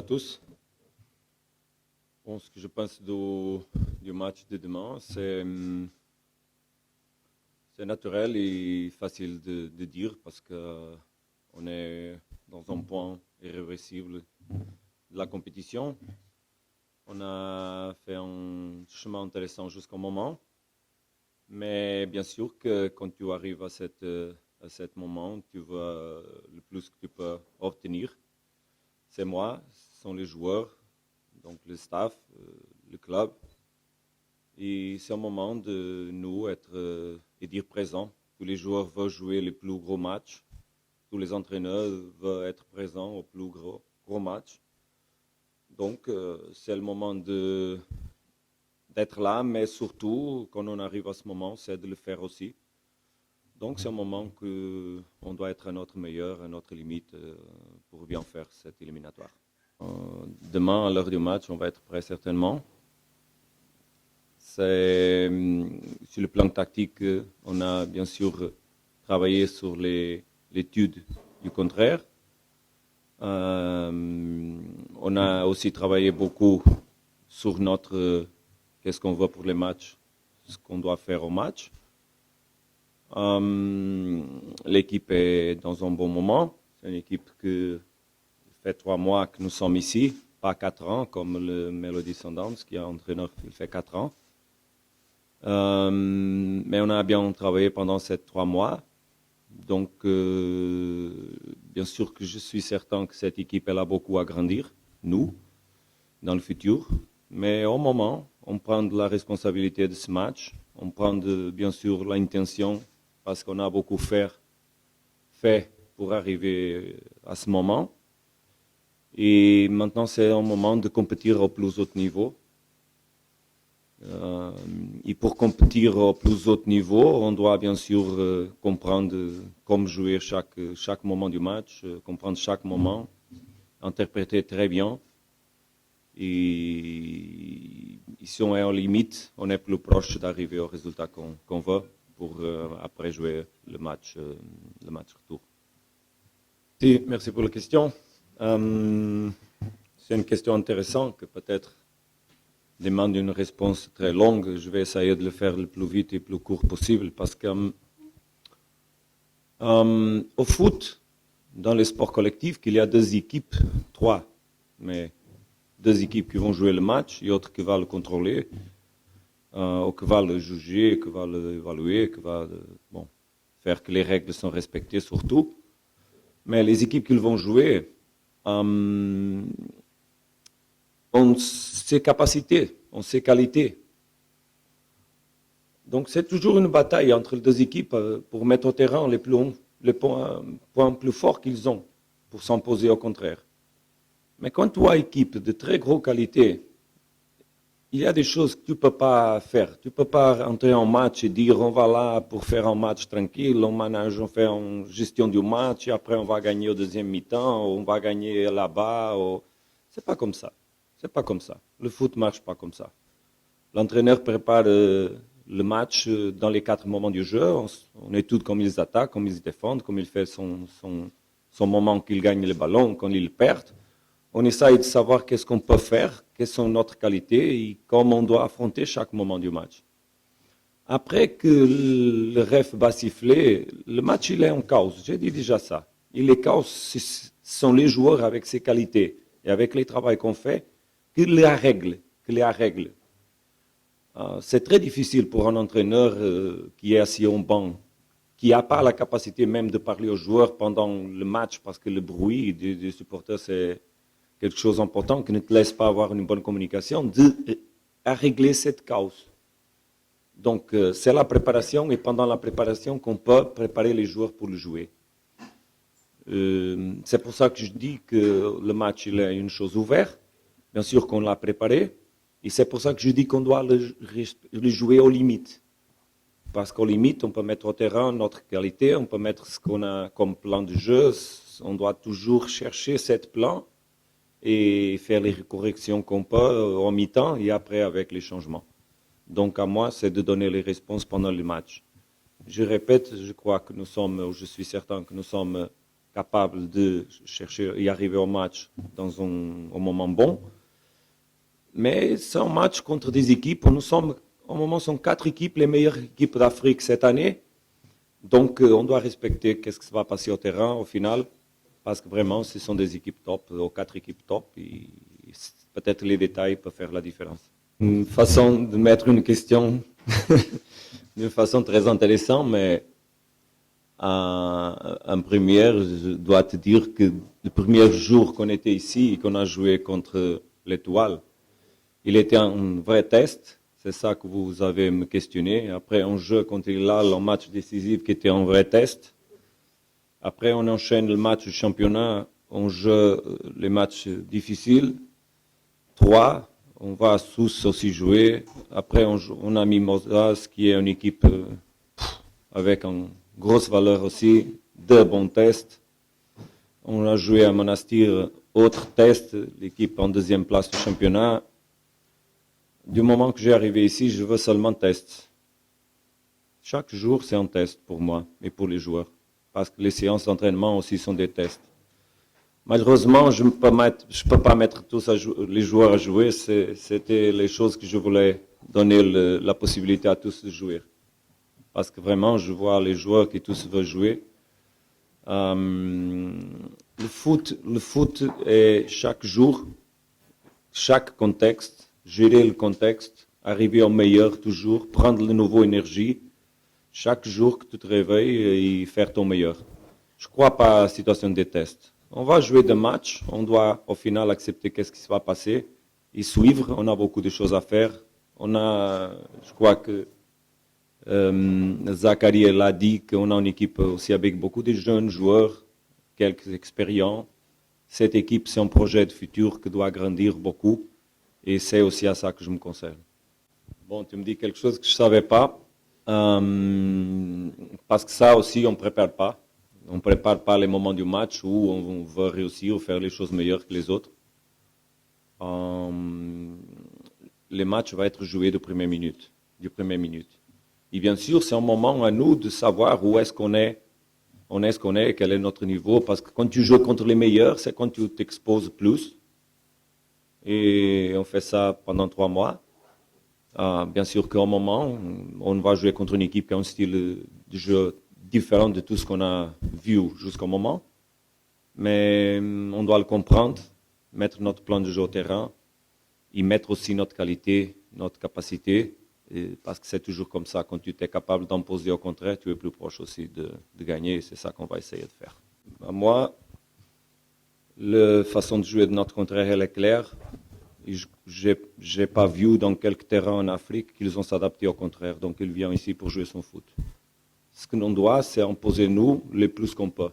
À tous. Bon, ce que je pense du match de demain, c'est naturel et facile de dire parce qu'on est dans un point irréversible de la compétition. On a fait un chemin intéressant jusqu'au moment, mais bien sûr que quand tu arrives à cet moment, tu vois le plus que tu peux obtenir. C'est moi, ce sont les joueurs, donc le staff, le club. Et c'est un moment de nous être et dire présent. Tous les joueurs veulent jouer les plus gros matchs. Tous les entraîneurs veulent être présents au plus gros match. Donc, c'est le moment d'être là, mais surtout, quand on arrive à ce moment, c'est de le faire aussi. Donc, c'est un moment qu'on doit être à notre meilleur, à notre limite, pour bien faire cette éliminatoire. Demain, à l'heure du match, on va être prêt certainement. Sur le plan tactique, on a bien sûr travaillé sur l'étude du contraire. On a aussi travaillé beaucoup sur qu'est-ce qu'on voit pour les matchs, ce qu'on doit faire au match. L'équipe est dans un bon moment. C'est une équipe qui fait 3 mois que nous sommes ici, pas 4 ans comme le Melody Sundowns qui est entraîneur qui fait 4 ans. Mais on a bien travaillé pendant ces 3 mois. Donc, bien sûr que je suis certain que cette équipe, elle a beaucoup à grandir, nous, dans le futur. Mais au moment, on prend de la responsabilité de ce match. On prend bien sûr l'intention parce qu'on a beaucoup fait pour arriver à ce moment. Et maintenant, c'est un moment de compétir au plus haut niveau. Et pour compétir au plus haut niveau, on doit bien sûr comprendre comment jouer chaque moment du match, comprendre chaque moment, interpréter très bien. Et si on est en limite, on est plus proche d'arriver au résultat qu'on veut pour après jouer le match retour. Si, merci pour la question. C'est une question intéressante que peut-être demande une réponse très longue. Je vais essayer de le faire le plus vite et le plus court possible parce que au foot, dans les sports collectifs, il y a 2 équipes, 3, mais 2 équipes qui vont jouer le match et autres qui vont le contrôler, ou qui vont le juger, qui vont l'évaluer, qui vont faire que les règles sont respectées surtout. Mais les équipes qu'ils vont jouer ont ses capacités, ont ses qualités. Donc c'est toujours une bataille entre les 2 équipes pour mettre au terrain les points plus forts qu'ils ont pour s'imposer au contraire. Mais quand tu as une équipe de très grosse qualité, il y a des choses que tu ne peux pas faire. Tu ne peux pas entrer en match et dire on va là pour faire un match tranquille, on fait une gestion du match et après on va gagner au deuxième mi-temps, on va gagner là-bas. C'est pas comme ça. C'est pas comme ça. Le foot marche pas comme ça. L'entraîneur prépare le match dans les 4 moments du jeu. On étudie comment ils attaquent, comment ils défendent, comment il fait son moment qu'il gagne le ballon, quand il perd. On essaye de savoir qu'est-ce qu'on peut faire, quelles sont notre qualités et comment on doit affronter chaque moment du match. Après que le ref va siffler, le match il est en cause. J'ai dit déjà ça. Il est cause, ce sont les joueurs avec ses qualités et avec les travaux qu'on fait qui les règlent. C'est très difficile pour un entraîneur qui est assis en banc, qui n'a pas la capacité même de parler aux joueurs pendant le match parce que le bruit des supporters c'est quelque chose d'important qui ne te laisse pas avoir une bonne communication, à régler cette cause. Donc, c'est la préparation et pendant la préparation qu'on peut préparer les joueurs pour le jouer. C'est pour ça que je dis que le match il est une chose ouverte. Bien sûr qu'on l'a préparé. Et c'est pour ça que je dis qu'on doit le jouer aux limites. Parce qu'aux limites, on peut mettre au terrain notre qualité, on peut mettre ce qu'on a comme plan de jeu. On doit toujours chercher cette plan et faire les corrections qu'on peut en mi-temps et après avec les changements. Donc à moi, c'est de donner les réponses pendant le match. Je répète, je crois que je suis certain que nous sommes capable de chercher y arriver au match dans un moment bon. Mais c'est un match contre des équipes. Nous sommes, au moment, sont 4 équipes, les meilleures équipes d'Afrique cette année. Donc, on doit respecter qu'est-ce qui va passer au terrain au final, parce que vraiment, ce sont des équipes top, aux 4 équipes top. Et peut-être les détails peuvent faire la différence. Une façon de mettre une question d'une façon très intéressante, mais en première, je dois te dire que le premier jour qu'on était ici et qu'on a joué contre l'Étoile, il était un vrai test. C'est ça que vous avez me questionné. Après, on joue contre Hilal, un match décisif qui était un vrai test. Après, on enchaîne le match du championnat, on joue les matchs difficiles. 3, on va à Sousse aussi jouer. Après, on a Mimosas, qui est une équipe avec une grosse valeur aussi. 2 bons tests. On a joué à Monastir, autre test, l'équipe en 2e place du championnat. Du moment que j'ai arrivé ici, je veux seulement test. Chaque jour, c'est un test pour moi et pour les joueurs. Parce que les séances d'entraînement aussi sont des tests. Malheureusement, je ne peux pas mettre tous les joueurs à jouer. C'était les choses que je voulais donner la possibilité à tous de jouer. Parce que vraiment, je vois les joueurs qui tous veulent jouer. Le foot est chaque jour, chaque contexte. Gérer le contexte, arriver au meilleur toujours, prendre de nouveau énergie, chaque jour que tu te réveilles et faire ton meilleur. Je ne crois pas à la situation des tests. On va jouer des matchs, on doit au final accepter qu'est-ce qui va passer et suivre. On a beaucoup de choses à faire. Je crois que Zachary l'a dit qu'on a une équipe aussi avec beaucoup de jeunes joueurs, quelques expériences. Cette équipe, c'est un projet de futur qui doit grandir beaucoup. Et c'est aussi à ça que je me concerne. Bon, tu me dis quelque chose que je ne savais pas, parce que ça aussi, on ne prépare pas. On ne prépare pas les moments du match où on veut réussir ou faire les choses meilleures que les autres. Les matchs vont être joués du premier minute. Et bien sûr, c'est un moment à nous de savoir où est-ce qu'on est, quel est notre niveau, parce que quand tu joues contre les meilleurs, c'est quand tu t'exposes plus. Et on fait ça pendant 3 mois. Bien sûr qu'au moment, on va jouer contre une équipe qui a un style de jeu différent de tout ce qu'on a vu jusqu'au moment. Mais on doit le comprendre, mettre notre plan de jeu au terrain et mettre aussi notre qualité, notre capacité. Parce que c'est toujours comme ça, quand tu es capable d'imposer au contraire, tu es plus proche aussi de gagner. Et c'est ça qu'on va essayer de faire. Moi, la façon de jouer de notre contraire, elle est claire. Je n'ai pas vu dans quelques terrains en Afrique qu'ils ont s'adapté au contraire. Donc, ils viennent ici pour jouer son foot. Ce que l'on doit, c'est imposer nous le plus qu'on peut.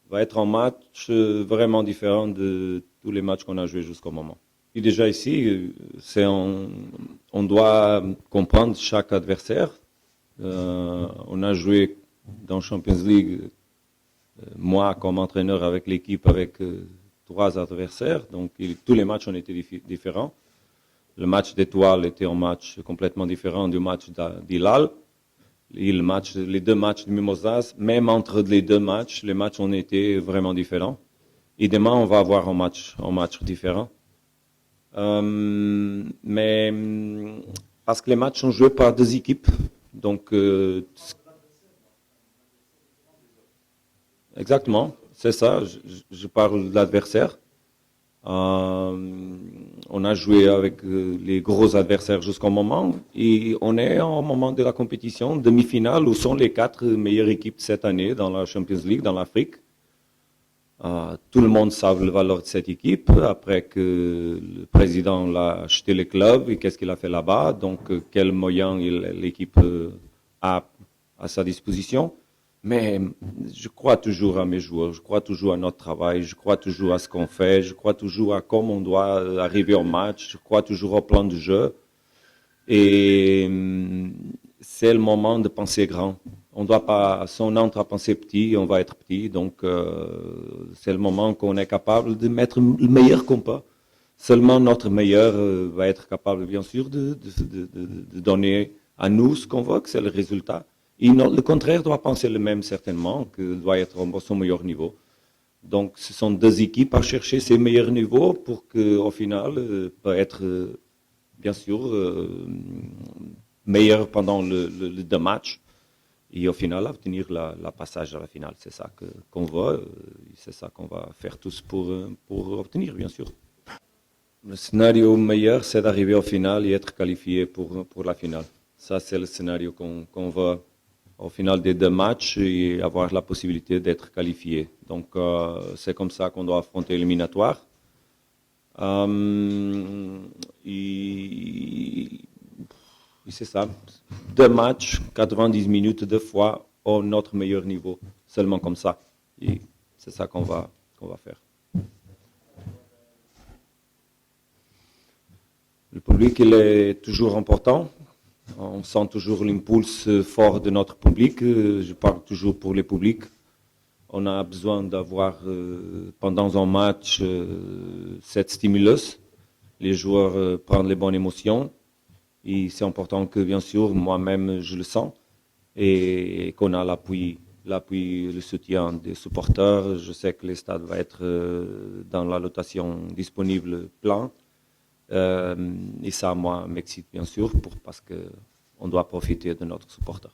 Va être un match vraiment différent de tous les matchs qu'on a joués jusqu'au moment. Et déjà ici, on doit comprendre chaque adversaire. On a joué dans Champions League, moi comme entraîneur avec l'équipe, avec 3 adversaires. Donc tous les matchs ont été différents. Le match d'Étoile était un match complètement différent du match d'Hilal. Les 2 matchs de Mimosas, même entre les 2 matchs, les matchs ont été vraiment différents. Et demain, on va avoir un match différent. Mais parce que les matchs sont joués par 2 équipes. Donc, exactement, c'est ça. Je parle de l'adversaire. On a joué avec les gros adversaires jusqu'au moment et on est au moment de la compétition demi-finale où sont les 4 meilleures équipes cette année dans la Champions League, dans l'Afrique. Tout le monde sait la valeur de cette équipe après que le président l'a acheté le club et qu'est-ce qu'il a fait là-bas. Donc, quels moyens l'équipe a à sa disposition. Mais je crois toujours à mes joueurs, je crois toujours à notre travail, je crois toujours à ce qu'on fait, je crois toujours à comment on doit arriver au match, je crois toujours au plan de jeu. Et c'est le moment de penser grand. On doit pas, si on entre à penser petit, on va être petit. Donc, c'est le moment qu'on est capable de mettre le meilleur qu'on peut. Seulement notre meilleur va être capable, bien sûr, de donner à nous ce qu'on veut, que c'est le résultat. Le contraire doit penser le même certainement, que doit être à son meilleur niveau. Donc, ce sont deux équipes à chercher ces meilleurs niveaux pour qu'au final, peut être, bien sûr, meilleur pendant le deux matchs et au final obtenir la passage à la finale. C'est ça qu'on veut, c'est ça qu'on va faire tous pour obtenir, bien sûr. Le scénario meilleur, c'est d'arriver au final et être qualifié pour la finale. Ça, c'est le scénario qu'on veut au final des deux matchs et avoir la possibilité d'être qualifié. Donc, c'est comme ça qu'on doit affronter l'éliminatoire. Et c'est ça. Deux matchs, 90 minutes, deux fois au notre meilleur niveau. Seulement comme ça. Et c'est ça qu'on va faire. Le public, il est toujours important. On sent toujours l'impulse fort de notre public. Je parle toujours pour le public. On a besoin d'avoir pendant un match cette stimulus. Les joueurs prennent les bonnes émotions. Et c'est important que, bien sûr, moi-même, je le sens. Et qu'on a l'appui, le soutien des supporters. Je sais que le stade va être dans la lotation disponible plein. Et ça, moi, m'excite bien sûr parce qu'on doit profiter de notre supporter.